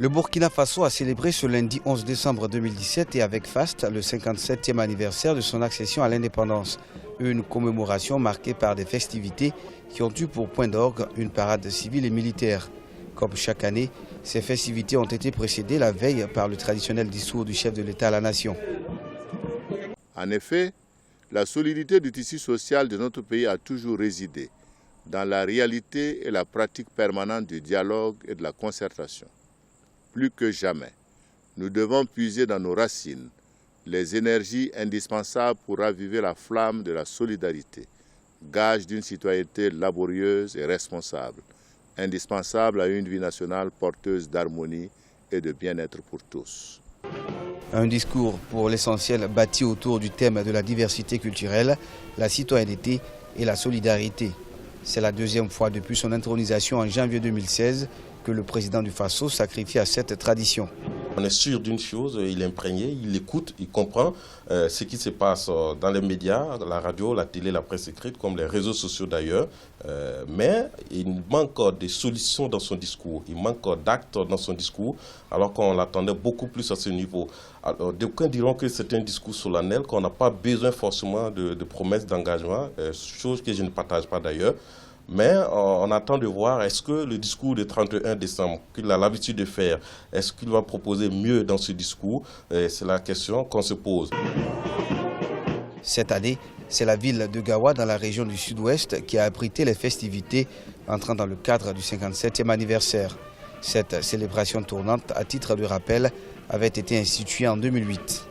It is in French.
Le Burkina Faso a célébré ce lundi 11 décembre 2017 et avec faste le 57e anniversaire de son accession à l'indépendance. Une commémoration marquée par des festivités qui ont eu pour point d'orgue une parade civile et militaire. Comme chaque année, ces festivités ont été précédées la veille par le traditionnel discours du chef de l'État à la nation. En effet, la solidité du tissu social de notre pays a toujours résidé dans la réalité et la pratique permanente du dialogue et de la concertation. Plus que jamais, nous devons puiser dans nos racines les énergies indispensables pour raviver la flamme de la solidarité, gage d'une citoyenneté laborieuse et responsable, indispensable à une vie nationale porteuse d'harmonie et de bien-être pour tous. Un discours pour l'essentiel bâti autour du thème de la diversité culturelle, la citoyenneté et la solidarité. C'est la deuxième fois depuis son intronisation en janvier 2016 que le président du Faso sacrifie à cette tradition. On est sûr d'une chose, il est imprégné, il écoute, il comprend ce qui se passe dans les médias, la radio, la télé, la presse écrite, comme les réseaux sociaux d'ailleurs. Mais il manque des solutions dans son discours, il manque d'actes dans son discours, alors qu'on l'attendait beaucoup plus à ce niveau. Alors, d'aucuns diront que c'est un discours solennel, qu'on n'a pas besoin forcément de promesses d'engagement, chose que je ne partage pas d'ailleurs. Mais on attend de voir, est-ce que le discours du 31 décembre, qu'il a l'habitude de faire, est-ce qu'il va proposer mieux dans ce discours? C'est la question qu'on se pose. Cette année, c'est la ville de Gawa, dans la région du sud-ouest, qui a abrité les festivités entrant dans le cadre du 57e anniversaire. Cette célébration tournante, à titre de rappel, avait été instituée en 2008.